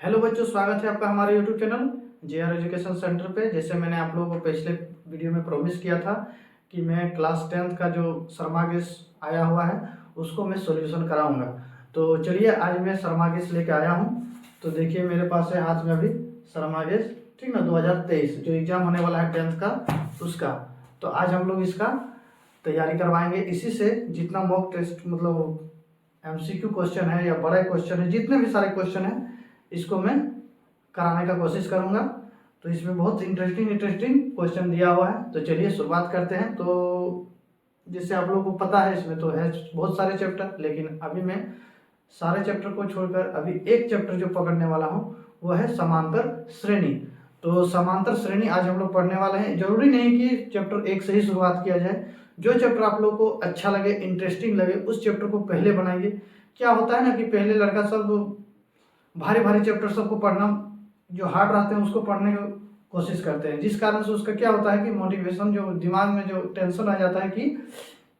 Hello बच्चों, स्वागत है आपका हमारे YouTube channel JR education centre पे। जैसे मैंने आप लोगों को पिछले वीडियो में प्रॉमिस किया था कि मैं क्लास 10th का जो सरमागिस आया हुआ है उसको मैं सॉल्यूशन कराऊंगा। तो चलिए आज मैं सरमागिस लेके आया हूं। तो देखिए मेरे पास है हाथ में अभी सरमागिस, ठीक ना, 2023 जो एग्जाम होने वाला है 10th का उसका। तो आज हम लोग इसका तैयारी करवाएंगे। इसी से जितना मॉक टेस्ट मतलब MCQ क्वेश्चन है या बड़ा क्वेश्चन है, जितने भी सारे क्वेश्चन है इसको मैं कराने का कोशिश करूंगा। तो इसमें बहुत इंटरेस्टिंग क्वेश्चन दिया हुआ है। तो चलिए शुरुआत करते हैं। तो जैसे आप लोगों को पता है इसमें तो है बहुत सारे चैप्टर, लेकिन अभी मैं सारे चैप्टर को छोड़कर अभी एक चैप्टर जो पकड़ने वाला हूँ वो है समांतर श्रेणी। तो समांतर श्रेणी आज हम लोग पढ़ने वाले हैं। जरूरी नहीं कि चैप्टर 1 से ही शुरुआत किया जाए। जो चैप्टर आप लोग को अच्छा लगे, इंटरेस्टिंग लगे, उस चैप्टर को पहले बनाइए। क्या होता है ना कि पहले लड़का सब भारी भारी चैप्टर सबको पढ़ना, जो हार्ड रहते हैं उसको पढ़ने की कोशिश करते हैं, जिस कारण से उसका क्या होता है कि मोटिवेशन, जो दिमाग में जो टेंशन आ जाता है कि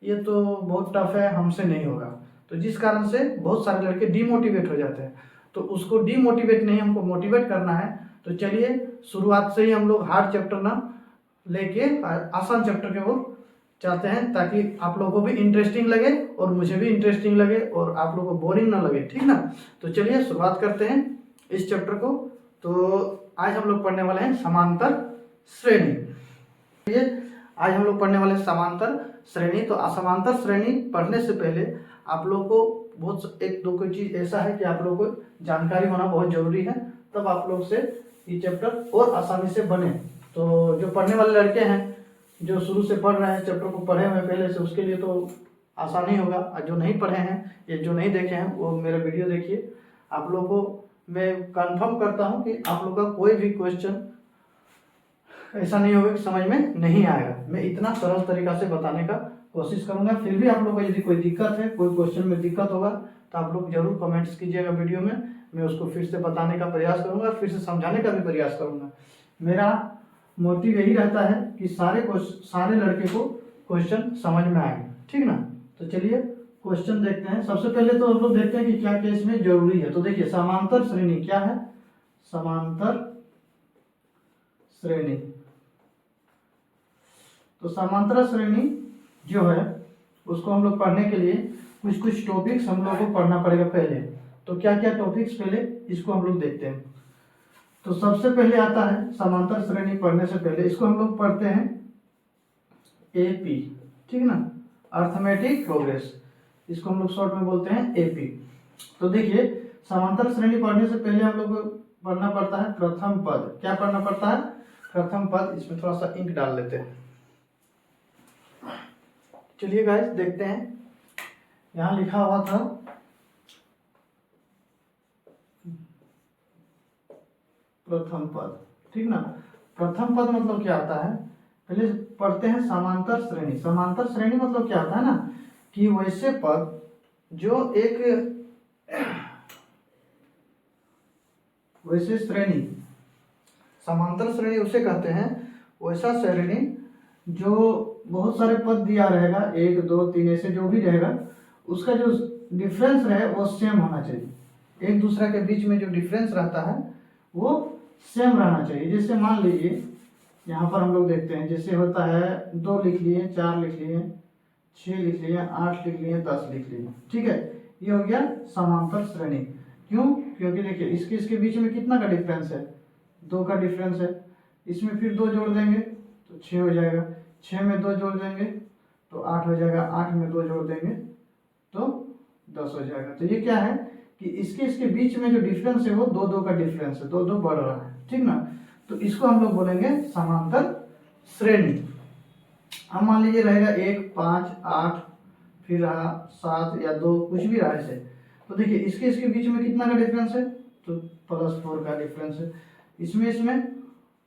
ये तो बहुत टफ है, हमसे नहीं होगा। तो जिस कारण से बहुत सारे लड़के डीमोटिवेट हो जाते हैं। तो उसको डीमोटिवेट नहीं, हमको मोटिवेट करना है। तो चलिए शुरुआत से ही हम लोग हार्ड चैप्टर ना लेके आसान चैप्टर के ओर चाहते हैं, ताकि आप लोगों को भी इंटरेस्टिंग लगे और मुझे भी इंटरेस्टिंग लगे और आप लोगों को बोरिंग ना लगे, ठीक ना। तो चलिए शुरुआत करते हैं इस चैप्टर को। तो आज हम लोग पढ़ने वाले हैं समांतर श्रेणी। ये आज हम लोग पढ़ने वाले हैं समांतर श्रेणी। तो असमांतर श्रेणी पढ़ने से पहले आप लोग को बहुत एक दो कोई चीज ऐसा है कि आप लोग को जानकारी होना बहुत जरूरी है, तब आप लोग से ये चैप्टर और आसानी से बने। तो जो पढ़ने वाले लड़के हैं, जो शुरू से पढ़ रहे हैं, चैप्टर को पढ़े हुए पहले से, उसके लिए तो आसान ही होगा। और जो नहीं पढ़े हैं या जो नहीं देखे हैं वो मेरा वीडियो देखिए। आप लोग को मैं कंफर्म करता हूं कि आप लोग का कोई भी क्वेश्चन ऐसा नहीं होगा कि समझ में नहीं आएगा। मैं इतना सरल तरीका से बताने का कोशिश करूंगा। फिर भी आप लोग को यदि कोई दिक्कत है, कोई क्वेश्चन में दिक्कत होगा, तो आप लोग जरूर कमेंट्स कीजिएगा वीडियो में। मैं उसको फिर से बताने का प्रयास करूंगा, फिर से समझाने का भी प्रयास करूंगा। मेरा मोटिव यही रहता है कि सारे लड़के को क्वेश्चन समझ में आए, ठीक ना। तो चलिए क्वेश्चन देखते हैं। सबसे पहले तो हम लोग देखते हैं कि क्या क्या इसमें जरूरी है। तो देखिए समांतर श्रेणी क्या है। समांतर श्रेणी, तो समांतर श्रेणी जो है उसको हम लोग पढ़ने के लिए कुछ कुछ टॉपिक्स हम लोग को पढ़ना पड़ेगा पहले। तो क्या क्या टॉपिक्स पहले इसको हम लोग देखते हैं। तो सबसे पहले आता है समांतर श्रेणी पढ़ने से पहले इसको हम लोग पढ़ते हैं AP, ठीक ना, अर्थमेटिक प्रोग्रेस। इसको हम लोग शॉर्ट में बोलते हैं AP। तो देखिए समांतर श्रेणी पढ़ने से पहले हम लोग को पढ़ना पड़ता है प्रथम पद। क्या पढ़ना पड़ता है? प्रथम पद। इसमें थोड़ा सा इंक डाल लेते हैं। चलिए गाइस देखते हैं, यहां लिखा हुआ था प्रथम पद, ठीक ना। प्रथम पद मतलब क्या आता है, पहले पढ़ते हैं समांतर श्रेणी। समांतर श्रेणी मतलब क्या होता है ना कि वैसे पद जो एक वैसे श्रेणी, समांतर श्रेणी उसे कहते हैं वैसा श्रेणी जो बहुत सारे पद दिया रहेगा, 1 2 3 ऐसे जो भी रहेगा, उसका जो डिफरेंस रहे वो सेम होना चाहिए। एक दूसरे के बीच में जो डिफरेंस रहता है वो सेम रहना चाहिए। जैसे मान लीजिए यहाँ पर हम लोग देखते हैं, जैसे होता है 2 लिख लिए, 4 लिख लिए, 6 लिख लिए, 8 लिख लिए, 10 लिख लिए, ठीक है। ये हो गया समांतर श्रेणी। क्यों? क्योंकि देखिए इसके बीच में कितना का डिफरेंस है, 2 का डिफरेंस है। इसमें फिर 2 जोड़ देंगे तो 6 हो जाएगा, 6 में 2 जोड़ देंगे तो 8 हो जाएगा, 8 में 2 जोड़ देंगे तो 10 हो जाएगा। तो ये क्या है कि इसके बीच में जो डिफरेंस है वो 2 का डिफरेंस है, 2 बढ़ रहा है, ठीक ना। तो इसको हम लोग बोलेंगे समांतर श्रेणी। अब मान लीजिए रहेगा 1 5 8 फिर रहा 7 या 2, कुछ भी रहा ऐसे। तो देखिए इसके बीच में कितना का डिफरेंस है, तो +4 का डिफरेंस है। इसमें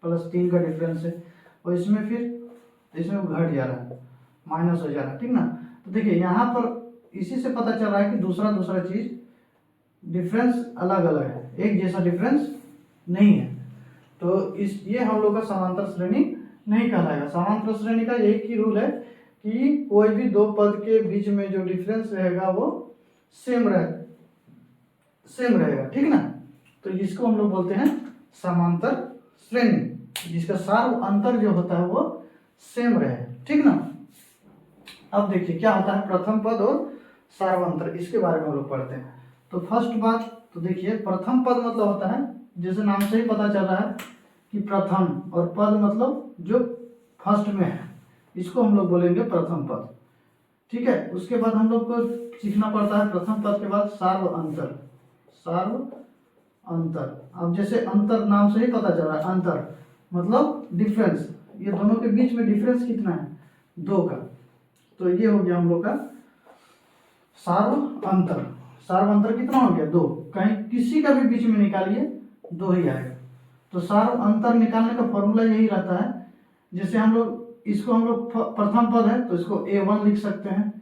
+3 का डिफरेंस है, और इसमें फिर इसमें घट जा रहा है, माइनस हो जा रहा है, ठीक ना। तो देखिए यहाँ पर इसी से पता चल रहा है कि दूसरा चीज डिफरेंस अलग अलग है, एक जैसा डिफरेंस नहीं है। तो ये हम लोग का समांतर श्रेणी नहीं कहलाएगा। समांतर श्रेणी का एक ही रूल है कि कोई भी 2 पद के बीच में जो डिफरेंस रहेगा वो सेम रहेगा, ठीक ना। तो इसको हम लोग बोलते हैं समांतर श्रेणी, जिसका सार्व अंतर जो होता है वो सेम रहे, ठीक ना। अब देखिए क्या होता है प्रथम पद और सार्व अंतर, इसके बारे में हम लोग पढ़ते हैं। तो फर्स्ट बात तो देखिए प्रथम पद मतलब होता है, जैसे नाम से ही पता चल रहा है कि प्रथम, और पद मतलब जो फर्स्ट में है, इसको हम लोग बोलेंगे प्रथम पद, ठीक है। उसके बाद हम लोग को सीखना पड़ता है प्रथम पद के बाद सार्व अंतर। सार्व अंतर, अब जैसे अंतर नाम से ही पता चल रहा है, अंतर मतलब डिफरेंस, ये दोनों के बीच में डिफरेंस कितना है, 2 का। तो ये हो गया हम लोग का सार्व अंतर। सार्व अंतर कितना हो गया, 2, कहीं किसी का भी बीच में निकालिए 2 ही आएगा। तो सार्व अंतर निकालने का फॉर्मूला यही रहता है, जैसे हम लोग इसको हम लोग प्रथम पद है तो इसको A1 लिख सकते हैं,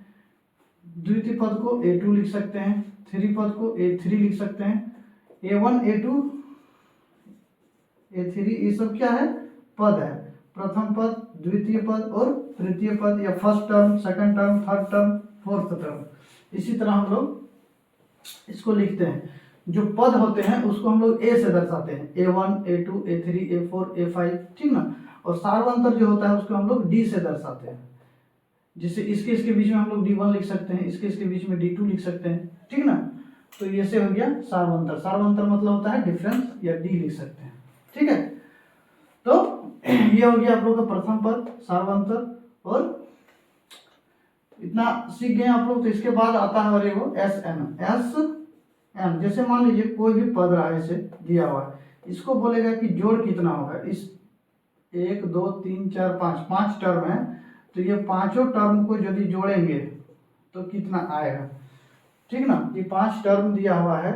द्वितीय पद को A2 लिख सकते हैं, तृतीय पद को A3 लिख सकते हैं। A1 A2 A3 ये सब क्या है, पद है, प्रथम पद, द्वितीय पद और तृतीय पद, या first term, second term, third term, fourth term. इसी तरह हम लोग इसको लिखते हैं, जो पद होते हैं उसको हम लोग A से दर्शाते हैं, A1 A2 A3 A4 A5, ठीक ना। और सार्व अंतर जो होता है उसको हम लोग D से दर्शाते हैं, जिससे इसके बीच में हम लोग D1 लिख सकते हैं, इसके बीच में D2 लिख सकते हैं, ठीक ना। तो ये से हो गया सार्व अंतर। सार्व अंतर मतलब होता है डिफरेंस, या D लिख सकते हैं, ठीक है। तो ये हो गया आप लोग का प्रथम पद, सार्व अंतर, और इतना सीख गए आप लोग। तो इसके बाद आता है और वो SN। जैसे मान लीजिए कोई भी पद रहा है, ऐसे दिया हुआ है, इसको बोलेगा कि जोड़ कितना होगा, इस 1 2 3 4 5 टर्म है, तो ये पांचों टर्म को यदि जोड़ेंगे तो कितना आएगा, ठीक ना। ये 5 टर्म दिया हुआ है,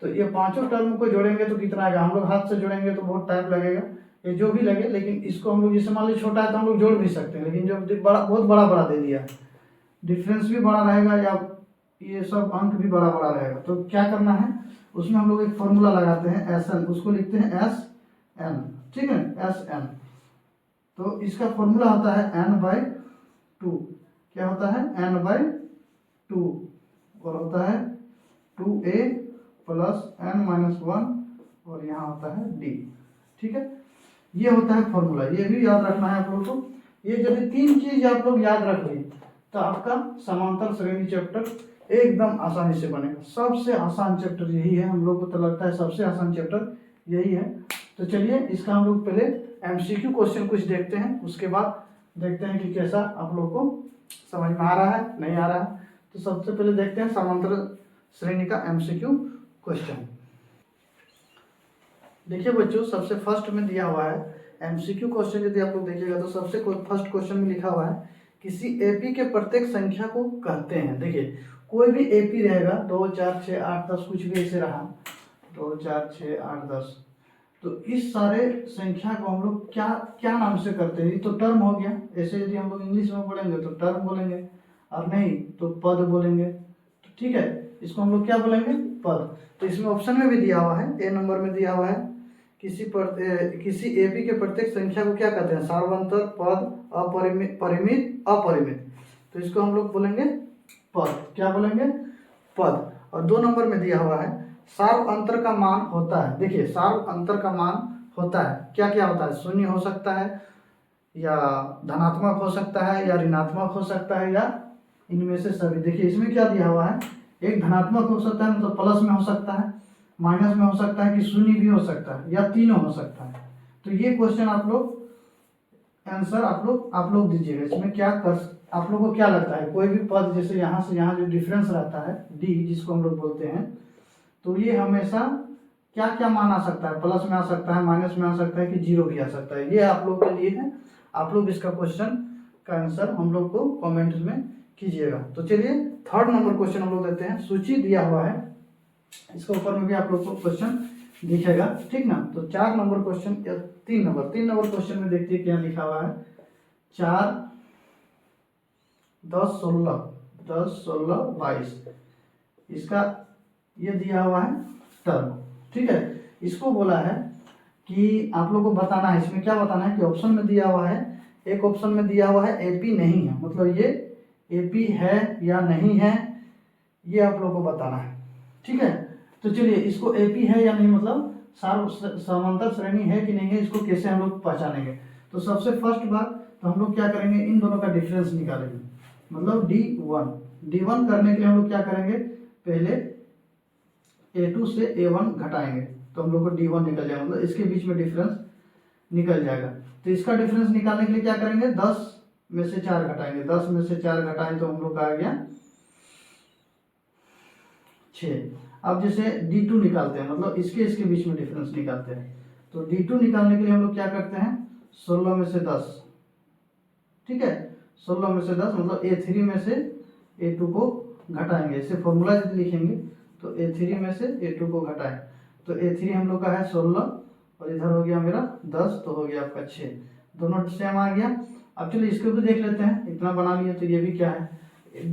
तो ये पांचों टर्म को जोड़ेंगे तो कितना आएगा। हम लोग हाथ से जोड़ेंगे तो बहुत टाइम लगेगा, ये जो भी लगे, लेकिन इसको हम लोग जैसे मान लीजिए छोटा है तो हम लोग जोड़ भी सकते हैं, लेकिन जो बड़ा बहुत बड़ा दे दिया, डिफरेंस भी बड़ा रहेगा या ये सब अंक भी बड़ा रहेगा, तो क्या करना है उसमें हम लोग एक फॉर्मूला लगाते हैं SN, उसको लिखते हैं SN, ठीक है, SN। तो इसका फॉर्मूला होता है n/2, क्या होता है n/2, और होता है 2a + n-1, और यहाँ होता है d, ठीक है। ये होता है फॉर्मूला, ये भी याद रखना है आप लोग को। ये यदि 3 चीज आप लोग याद रख ली तो आपका समांतर श्रेणी चैप्टर एकदम आसानी से बनेगा। सबसे आसान चैप्टर यही है, हम लोग को तो लगता है सबसे आसान चैप्टर यही है। तो चलिए इसका हम लोग पहले MCQ क्वेश्चन कुछ देखते हैं, उसके बाद देखते हैं कि कैसा आप लोग को समझ में आ रहा है नहीं आ रहा है। तो सबसे पहले देखते हैं समांतर श्रेणी का MCQ क्वेश्चन। देखिए बच्चों, सबसे फर्स्ट में दिया हुआ है MCQ क्वेश्चन, यदि आप लोग देखिएगा तो सबसे फर्स्ट क्वेश्चन में लिखा हुआ है किसी AP के प्रत्येक संख्या को कहते हैं। देखिए कोई भी AP रहेगा, 2 4 6 8 10 कुछ भी ऐसे रहा, 2 4 6 8 10, तो इस सारे संख्या को हम लोग क्या क्या नाम से करते हैं। तो टर्म हो गया, ऐसे यदि हम लोग इंग्लिश में पढ़ेंगे तो टर्म बोलेंगे, और नहीं तो पद बोलेंगे, तो ठीक है, इसको हम लोग क्या बोलेंगे, पद। तो इसमें ऑप्शन में भी दिया हुआ है, A नंबर में दिया हुआ है किसी AP के प्रत्येक संख्या को क्या कहते हैं, सार्वंतर, पद, अपरिमित, परिमित, अपरिमित। तो इसको हम लोग बोलेंगे पद, क्या बोलेंगे, पद। और 2 नंबर में दिया हुआ है सार्व अंतर का मान होता है। देखिए सार्व अंतर का मान होता है, क्या क्या होता है, 0 हो सकता है, या धनात्मक हो सकता है, या ऋणात्मक हो सकता है, या इनमें से सभी। देखिए इसमें क्या दिया हुआ है, एक धनात्मक हो सकता है, मतलब प्लस में हो सकता है, माइनस में हो सकता है, कि शून्य भी हो सकता है, या तीनों हो सकता है। तो ये क्वेश्चन आप लोग आंसर आप लोग दीजिएगा। इसमें क्या कर, आप लोग को क्या लगता है, कोई भी पद जैसे यहाँ से यहाँ जो डिफरेंस रहता है D, जिसको हम लोग बोलते हैं, तो ये हमेशा क्या क्या मान आ सकता है, प्लस में आ सकता है, माइनस में आ सकता है, कि 0 भी आ सकता है। ये आप लोग के लिए है, आप लोग इसका क्वेश्चन का आंसर हम लोग को कमेंट में कीजिएगा। तो चलिए थर्ड नंबर क्वेश्चन हम लोग देते हैं, सूची दिया हुआ है, इसके ऊपर में भी आप लोग को क्वेश्चन दिखेगा, ठीक ना। तो 4 नंबर क्वेश्चन या 3 नंबर क्वेश्चन में देखते हैं क्या लिखा हुआ है। 4 10 16 22, इसका ये दिया हुआ है टर्म, ठीक है। इसको बोला है कि आप लोग को बताना है, इसमें क्या बताना है कि ऑप्शन में दिया हुआ है, एक ऑप्शन में दिया हुआ है AP नहीं है, मतलब ये AP है या नहीं है, ये आप लोग को बताना है, ठीक है। तो चलिए इसको एपी है या नहीं, मतलब समांतर श्रेणी है कि नहीं है, इसको कैसे हम लोग पहचानेंगे। तो सबसे फर्स्ट बात तो हम लोग क्या करेंगे, इन दोनों का डिफरेंस निकालेंगे। मतलब D1 करने के लिए हम लोग क्या करेंगे, पहले A2 से A1 घटाएंगे तो हम लोग को D1 निकल जाएगा, मतलब इसके बीच में डिफरेंस निकल जाएगा। तो इसका डिफरेंस निकालने के लिए क्या करेंगे, 10 में से 4 घटाएंगे, 10 में से 4 घटाएं तो हम लोग का आ गया 6। अब जैसे D2 निकालते हैं, मतलब इसके बीच में डिफरेंस निकालते हैं। तो D2 निकालने के लिए हम लोग क्या करते हैं, 16 में से 10, ठीक है, 16 में से 10 मतलब A3 में से A2 को घटाएंगे। इसे फॉर्मूला यदि लिखेंगे तो A3 में से A2 को घटाएं तो A3 हम लोग का है 16 और इधर हो गया मेरा 10, तो हो गया आपका 6, दोनों सेम आ गया। अब चलिए इसको भी देख लेते हैं, इतना बना लिए तो ये भी क्या है,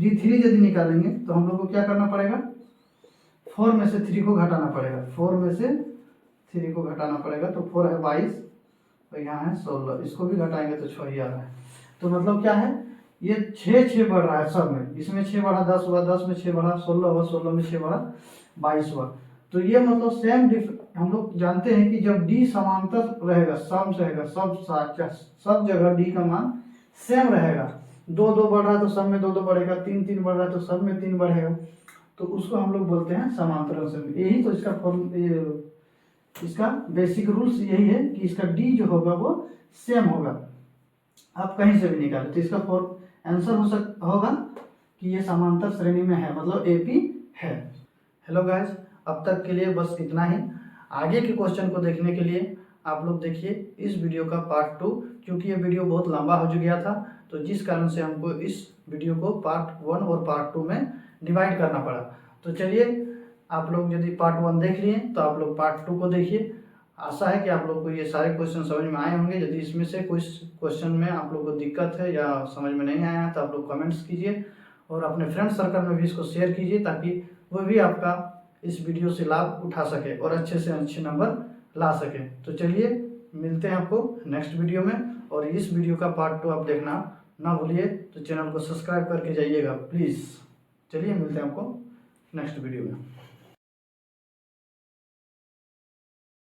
D3 यदि निकालेंगे तो हम लोग को क्या करना पड़ेगा, 4 में से 3 को घटाना पड़ेगा, 4 में से 3 को घटाना पड़ेगा। तो 4 है 22 और यहाँ है 16, इसको भी घटाएंगे तो 6 ही आ रहा है। तो मतलब क्या है, ये 6 बढ़ रहा है सब में, इसमें 6 बढ़ा 10 हुआ, 10 में 6 बढ़ा 16 हुआ, 16 में 6 बढ़ा 22 हुआ। तो ये मतलब सेम हम लोग जानते हैं कि जब D समांतर रहेगा, सम रहेगा, सब जगह D का मान सेम रहेगा। 2 बढ़ रहा है तो सब में 2 बढ़ेगा, 3 बढ़ रहा है तो सब में 3 बढ़ेगा, तो उसको हम लोग बोलते हैं समांतर श्रेणी। यही तो इसका बेसिक रूल्स यही है कि इसका D जो होगा वो सेम होगा, आप कहीं से भी निकालें। तो इसका आंसर होगा कि ये समांतर श्रेणी में है, मतलब एपी है। हेलो गाइस, अब तक के लिए बस इतना ही। आगे के क्वेश्चन को देखने के लिए आप लोग देखिए इस वीडियो का पार्ट 2, क्योंकि ये वीडियो बहुत लंबा हो गया था, तो जिस कारण से हमको इस वीडियो को पार्ट 1 और पार्ट 2 में डिवाइड करना पड़ा। तो चलिए आप लोग यदि पार्ट 1 देख लिए तो आप लोग पार्ट 2 को देखिए। आशा है कि आप लोग को ये सारे क्वेश्चन समझ में आए होंगे। यदि इसमें से कोई क्वेश्चन में आप लोग को दिक्कत है या समझ में नहीं आया है तो आप लोग कमेंट्स कीजिए और अपने फ्रेंड सर्कल में भी इसको शेयर कीजिए, ताकि वो भी आपका इस वीडियो से लाभ उठा सके और अच्छे से अच्छे नंबर ला सके। तो चलिए मिलते हैं आपको नेक्स्ट वीडियो में, और इस वीडियो का पार्ट 2 आप देखना ना भूलिए। तो चैनल को सब्सक्राइब करके जाइएगा प्लीज़। चलिए मिलते हैं आपको नेक्स्ट वीडियो में।